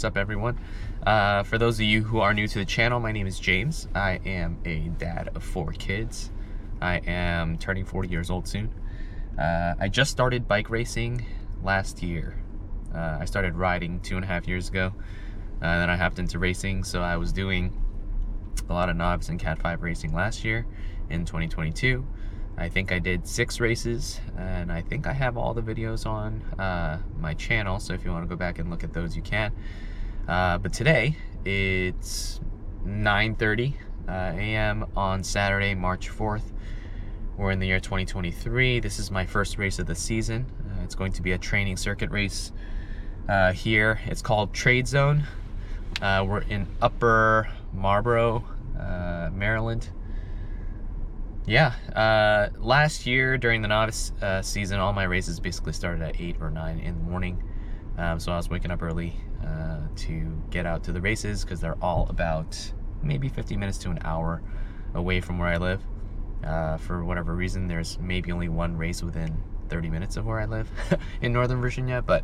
What's up, everyone? For those of you who are new to the channel, my name is James. I am a dad of 4 kids. I am turning 40 years old soon. I just started bike racing last year. I started riding 2.5 years ago. Then I hopped into racing, so I was doing a lot of novice and Cat 5 racing last year in 2022. I think I did 6 races, and I think I have all the videos on my channel, so if you want to go back and look at those, you can. But today, it's 9:30 a.m. on Saturday, March 4th. We're in the year 2023. This is my first race of the season. It's going to be a training circuit race here. It's called TradeZone. We're in Upper Marlboro, Maryland. Yeah, last year during the novice season, all my races basically started at 8 or 9 in the morning. So I was waking up early to get out to the races because they're all about maybe 50 minutes to an hour away from where I live. For whatever reason, there's maybe only one race within 30 minutes of where I live in Northern Virginia. But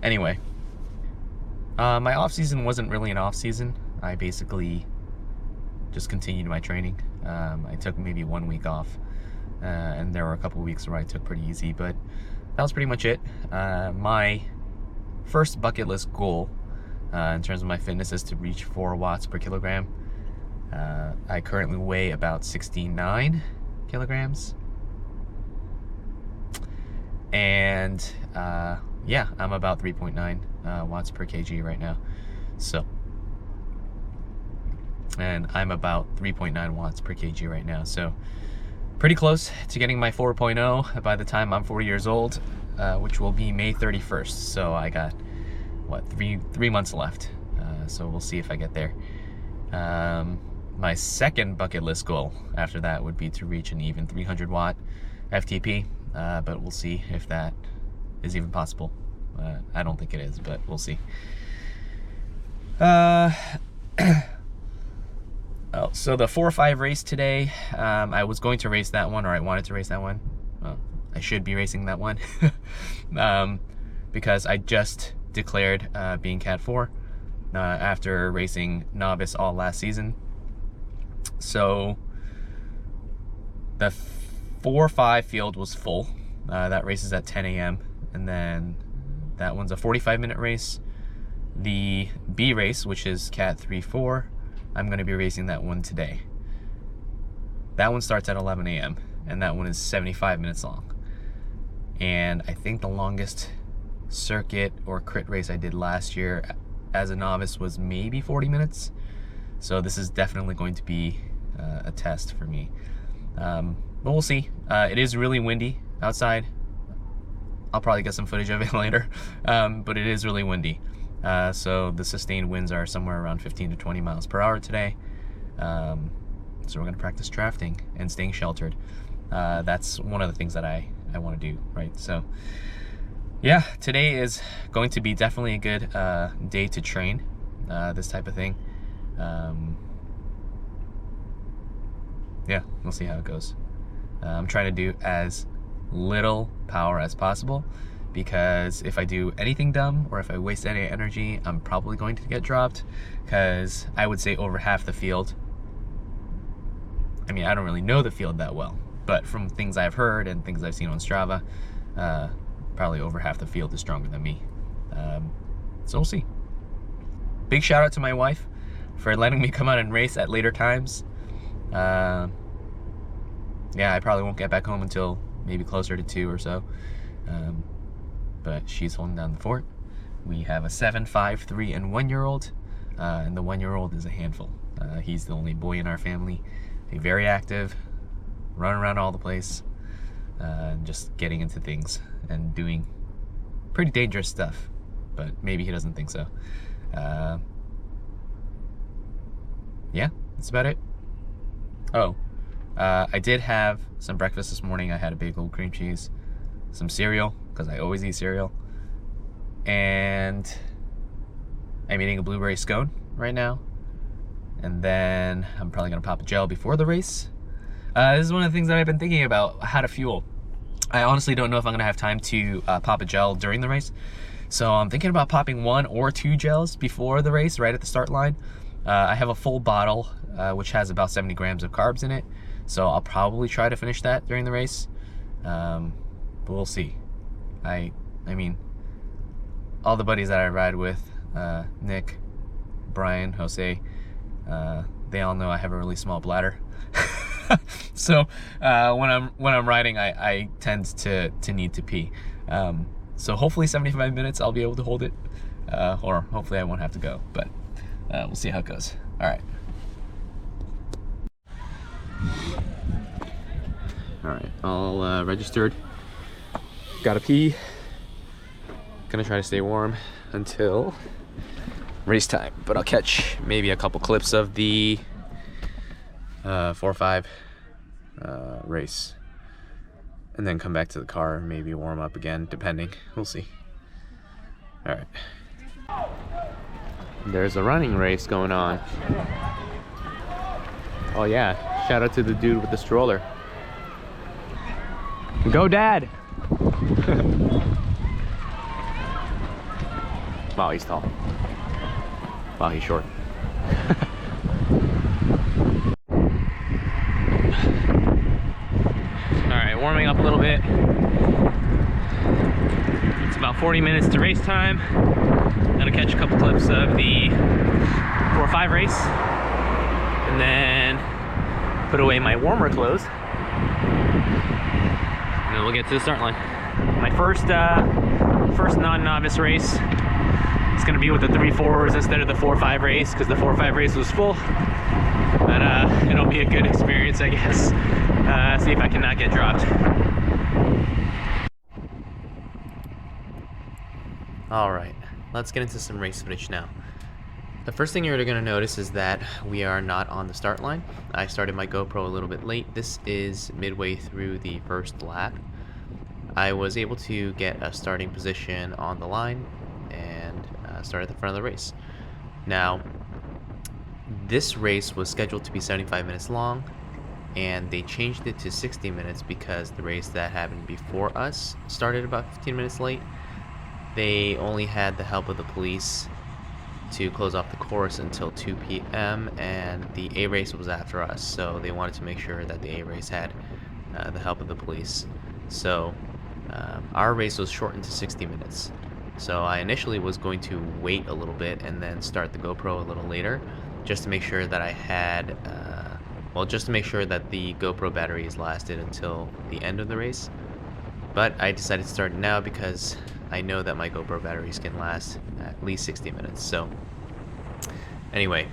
anyway, my off season wasn't really an off season. I basically just continued my training. I took maybe 1 week off, and there were a couple weeks where I took pretty easy, but that was pretty much it. My first bucket list goal in terms of my fitness is to reach 4 watts per kilogram. I currently weigh about 69 kilograms. And yeah, I'm about 3.9 watts per kg right now. So, and I'm about 3.9 watts per kg right now. So pretty close to getting my 4.0 by the time I'm 40 years old, which will be May 31st. So I got, what, three months left. So we'll see if I get there. My second bucket list goal after that would be to reach an even 300 watt FTP. But we'll see if that is even possible. I don't think it is, but we'll see. So the 4-5 race today, I was going to race that one, or I wanted to race that one. Well, I should be racing that one because I just declared being Cat 4 after racing novice all last season. So the 4-5 field was full. That race is at 10 a.m. and then that one's a 45-minute race. The B race, which is Cat 3-4, I'm going to be racing that one today. That one starts at 11 a.m. and that one is 75 minutes long. And I think the longest circuit or crit race I did last year as a novice was maybe 40 minutes. So this is definitely going to be a test for me. But we'll see. It is really windy outside. I'll probably get some footage of it later. But it is really windy. So the sustained winds are somewhere around 15 to 20 miles per hour today. So we're going to practice drafting and staying sheltered. That's one of the things that I want to do, right? So yeah, today is going to be definitely a good day to train this type of thing. Yeah, we'll see how it goes. I'm trying to do as little power as possible, because if I do anything dumb or if I waste any energy, I'm probably going to get dropped, because I would say over half the field, I mean, I don't really know the field that well, but from things I've heard and things I've seen on Strava, probably over half the field is stronger than me. So we'll see. Big shout out to my wife for letting me come out and race at later times. Yeah, I probably won't get back home until maybe closer to 2 or so. But she's holding down the fort. We have a 7, 5, 3, and 1-year-old. And the 1-year-old is a handful. He's the only boy in our family. He's very active, running around all the place, just getting into things and doing pretty dangerous stuff. But maybe he doesn't think so. Yeah, that's about it. Oh, I did have some breakfast this morning. I had a bagel, cream cheese, some cereal, because I always eat cereal. And I'm eating a blueberry scone right now. And then I'm probably going to pop a gel before the race. This is one of the things that I've been thinking about, how to fuel. I honestly don't know if I'm going to have time to pop a gel during the race, So I'm thinking about popping 1 or 2 gels before the race, right at the start line. I have a full bottle, which has about 70 grams of carbs in it. So I'll probably try to finish that during the race. But we'll see. I mean, all the buddies that I ride with, Nick, Brian, Jose, they all know I have a really small bladder. So when I'm riding, I tend to need to pee. So hopefully 75 minutes I'll be able to hold it, or hopefully I won't have to go, but we'll see how it goes. All right, all registered. Gotta pee. Gonna try to stay warm until race time, but I'll catch maybe a couple clips of the 4-5 race, and then come back to the car, maybe warm up again, depending. We'll see. All right. There's a running race going on. Oh yeah, shout out to the dude with the stroller. Go, Dad! Wow, he's tall. Wow, he's short. Alright, warming up a little bit. It's about 40 minutes to race time. Gonna catch a couple clips of the 4-5 race. And then put away my warmer clothes. And then we'll get to the start line. My first non-novice race is gonna be with the 3-4s instead of the 4-5 race, because the 4-5 race was full. But it'll be a good experience, I guess. See if I can not get dropped. All right, let's get into some race footage now. The first thing you're going to notice is that we are not on the start line. I started my GoPro a little bit late. This is midway through the first lap. I was able to get a starting position on the line and start at the front of the race. Now, this race was scheduled to be 75 minutes long, and they changed it to 60 minutes because the race that happened before us started about 15 minutes late. They only had the help of the police to close off the course until 2 p.m. and the A race was after us, so they wanted to make sure that the A race had the help of the police. So our race was shortened to 60 minutes. So I initially was going to wait a little bit and then start the GoPro a little later, just to make sure that I had, just to make sure that the GoPro batteries lasted until the end of the race. But I decided to start now because I know that my GoPro batteries can last at least 60 minutes. So anyway,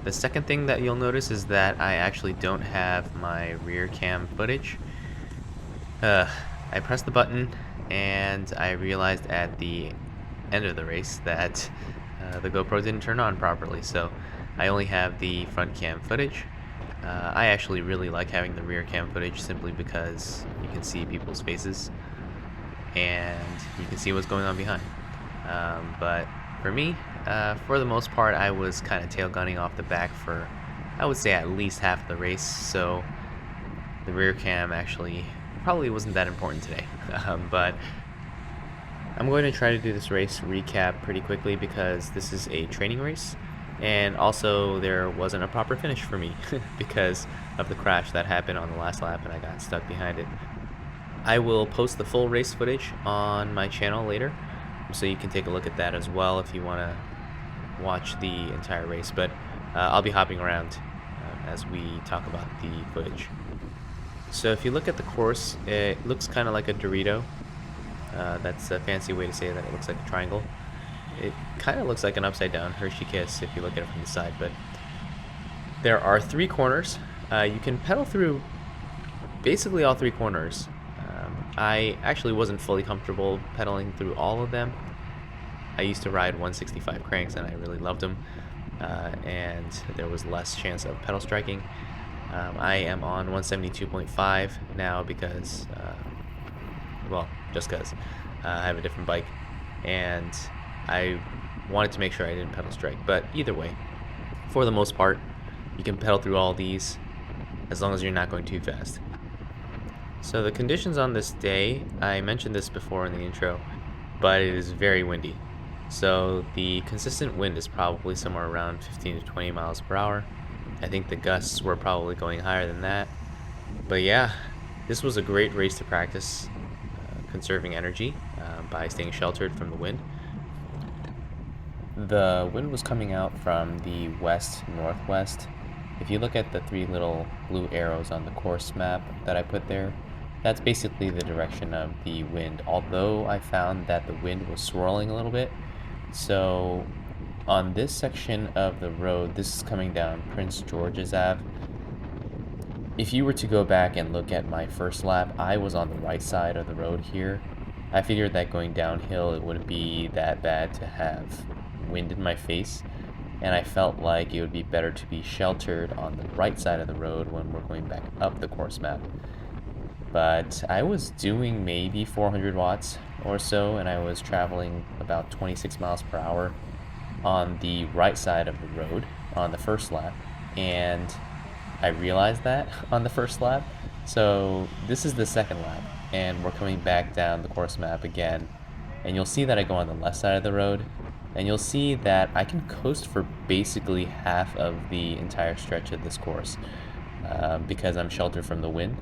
the second thing that you'll notice is that I actually don't have my rear cam footage. I pressed the button and I realized at the end of the race that the GoPro didn't turn on properly, so I only have the front cam footage. I actually really like having the rear cam footage simply because you can see people's faces and you can see what's going on behind. But for me, for the most part, I was kind of tail gunning off the back for, I would say, at least half the race, so the rear cam actually probably wasn't that important today. But I'm going to try to do this race recap pretty quickly because this is a training race, and also there wasn't a proper finish for me because of the crash that happened on the last lap and I got stuck behind it. I will post the full race footage on my channel later, so you can take a look at that as well if you want to watch the entire race, but I'll be hopping around as we talk about the footage. So if you look at the course, it looks kind of like a Dorito. That's a fancy way to say that it looks like a triangle. It kind of looks like an upside down Hershey Kiss if you look at it from the side, but there are 3 corners. You can pedal through basically all 3 corners. I actually wasn't fully comfortable pedaling through all of them. I used to ride 165 cranks and I really loved them, and there was less chance of pedal striking. I am on 172.5 now because, just because I have a different bike, and I wanted to make sure I didn't pedal strike. But either way, for the most part, you can pedal through all these as long as you're not going too fast. So the conditions on this day, I mentioned this before in the intro, but it is very windy. So the consistent wind is probably somewhere around 15 to 20 miles per hour. I think the gusts were probably going higher than that. But yeah, this was a great race to practice conserving energy by staying sheltered from the wind. The wind was coming out from the west-northwest. If you look at the 3 little blue arrows on the course map that I put there, that's basically the direction of the wind, although I found that the wind was swirling a little bit. So on this section of the road, this is coming down Prince George's Ave. If you were to go back and look at my first lap, I was on the right side of the road here. I figured that going downhill, it wouldn't be that bad to have wind in my face, and I felt like it would be better to be sheltered on the right side of the road when we're going back up the course map. But I was doing maybe 400 watts or so, and I was traveling about 26 miles per hour on the right side of the road on the first lap, and I realized that on the first lap. So this is the second lap, and we're coming back down the course map again, and you'll see that I go on the left side of the road, and you'll see that I can coast for basically half of the entire stretch of this course because I'm sheltered from the wind,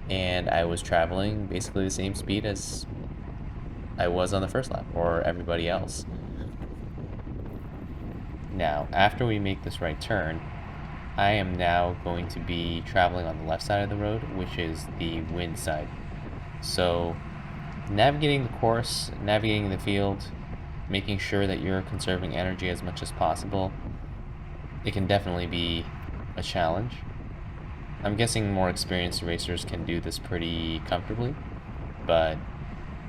and I was traveling basically the same speed as I was on the first lap, or everybody else. Now, after we make this right turn, I am now going to be traveling on the left side of the road, which is the wind side. So, navigating the course, navigating the field, making sure that you're conserving energy as much as possible, it can definitely be a challenge. I'm guessing more experienced racers can do this pretty comfortably, but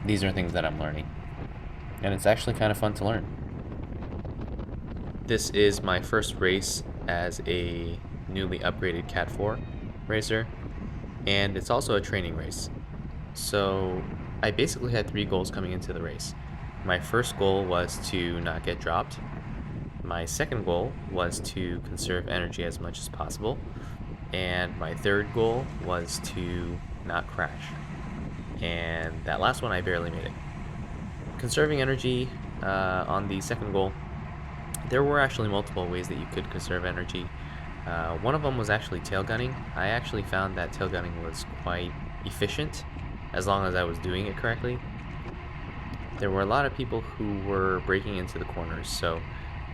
these are things that I'm learning. And it's actually kind of fun to learn. This is my first race as a newly upgraded Cat 4 racer, and it's also a training race. So I basically had 3 goals coming into the race. My first goal was to not get dropped. My second goal was to conserve energy as much as possible. And my third goal was to not crash. And that last one, I barely made it. Conserving energy on the second goal, there were actually multiple ways that you could conserve energy. One of them was actually tail gunning. I actually found that tail gunning was quite efficient as long as I was doing it correctly. There were a lot of people who were breaking into the corners, so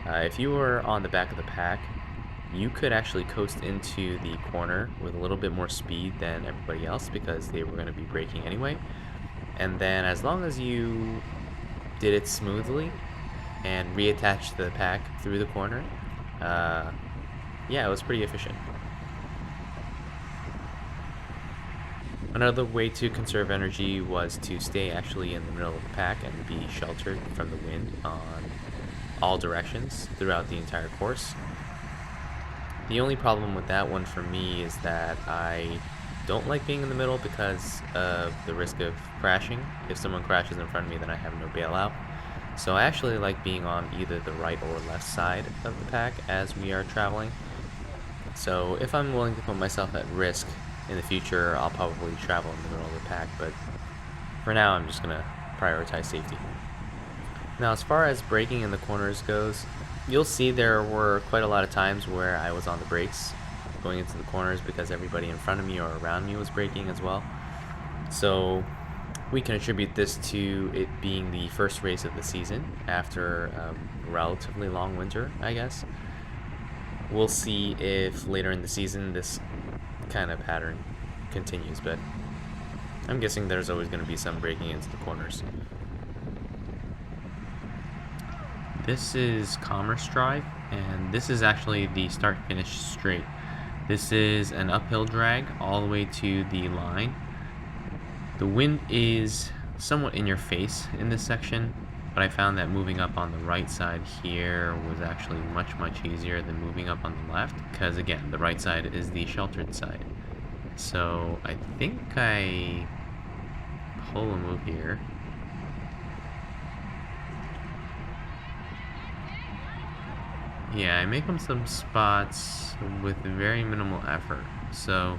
if you were on the back of the pack, you could actually coast into the corner with a little bit more speed than everybody else because they were going to be braking anyway. And then as long as you did it smoothly and reattached the pack through the corner, yeah, it was pretty efficient. Another way to conserve energy was to stay actually in the middle of the pack and be sheltered from the wind on all directions throughout the entire course. The only problem with that one for me is that I don't like being in the middle because of the risk of crashing. If someone crashes in front of me, then I have no bailout. So I actually like being on either the right or left side of the pack as we are traveling. So if I'm willing to put myself at risk in the future, I'll probably travel in the middle of the pack, but for now I'm just going to prioritize safety. Now, as far as braking in the corners goes, you'll see there were quite a lot of times where I was on the brakes going into the corners because everybody in front of me or around me was braking as well. So we can attribute this to it being the first race of the season after a relatively long winter, I guess. We'll see if later in the season this kind of pattern continues, but I'm guessing there's always going to be some braking into the corners. This is Commerce Drive, and this is actually the start-finish straight. This is an uphill drag all the way to the line. The wind is somewhat in your face in this section, but I found that moving up on the right side here was actually much easier than moving up on the left, because again, the right side is the sheltered side. So I think I pull a move here. Yeah, I make them some spots with very minimal effort. So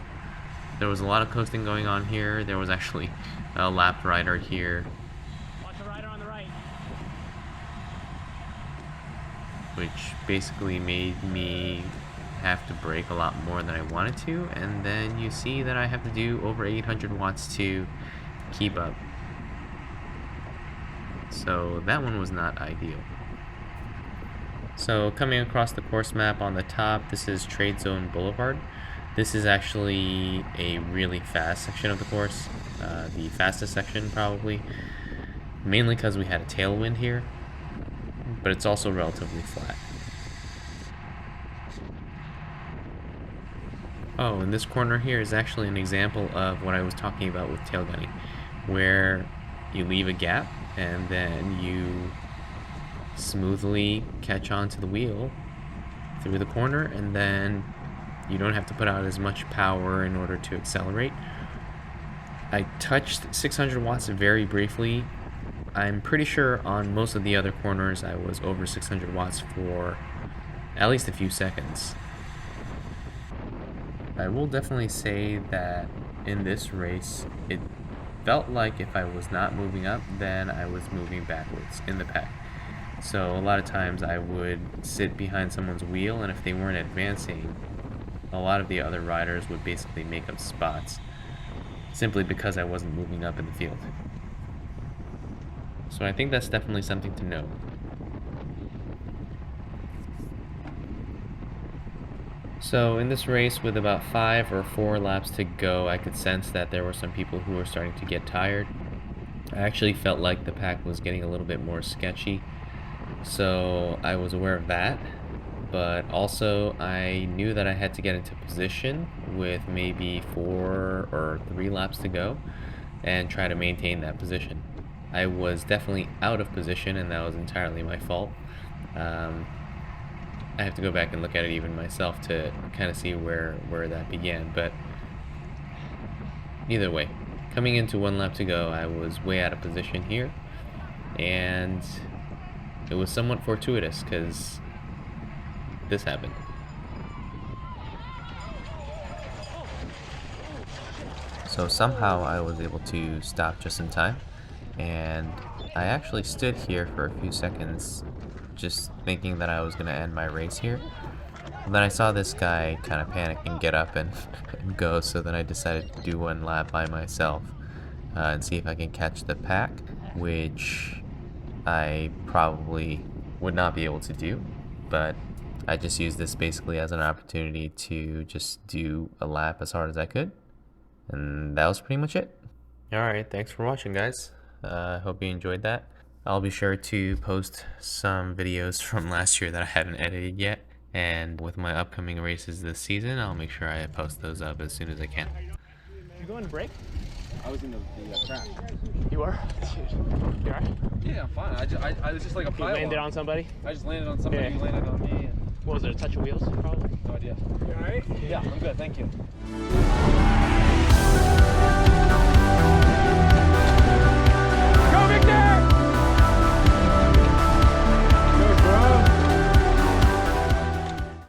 there was a lot of coasting going on here. There was actually a lapped rider here. Watch the rider on the right. which basically made me have to brake a lot more than I wanted to, and then you see that I have to do over 800 watts to keep up. So that one was not ideal. So coming across the course map on the top, this is TradeZone Boulevard. This is actually a really fast section of the course, the fastest section probably, mainly because we had a tailwind here, but it's also relatively flat. Oh, and this corner here is actually an example of what I was talking about with tail gunning, where you leave a gap and then you smoothly catch onto the wheel through the corner, and then you don't have to put out as much power in order to accelerate. I touched 600 watts very briefly. I'm pretty sure on most of the other corners I was over 600 watts for at least a few seconds. I will definitely say that in this race, it felt like if I was not moving up, then I was moving backwards in the pack. So a lot of times I would sit behind someone's wheel, and if they weren't advancing, a lot of the other riders would basically make up spots, simply because I wasn't moving up in the field. So I think that's definitely something to note. So in this race, with about 5 or 4 laps to go, I could sense that there were some people who were starting to get tired. I actually felt like the pack was getting a little bit more sketchy, so I was aware of that. But also I knew that I had to get into position with maybe 4 or 3 laps to go and try to maintain that position. I was definitely out of position, and that was entirely my fault. I have to go back and look at it even myself to kind of see where that began, but either way, coming into 1 lap to go, I was way out of position here, and it was somewhat fortuitous because this happened. So somehow I was able to stop just in time, and I actually stood here for a few seconds just thinking that I was going to end my race here. And then I saw this guy kind of panic and get up and go, so then I decided to do 1 lap by myself and see if I can catch the pack, which I probably would not be able to do, but I just used this basically as an opportunity to just do a lap as hard as I could, and that was pretty much it. Alright, thanks for watching, guys. I hope you enjoyed that. I'll be sure to post some videos from last year that I haven't edited yet, and with my upcoming races this season, I'll make sure I post those up as soon as I can. You going to break? I was in the crash. You were? Dude. You alright? Yeah, I'm fine. I was just like a pile. You landed on somebody? I just landed on somebody who landed on me. And what was it, a touch of wheels, probably? no idea. You alright? Yeah, I'm good. Thank you.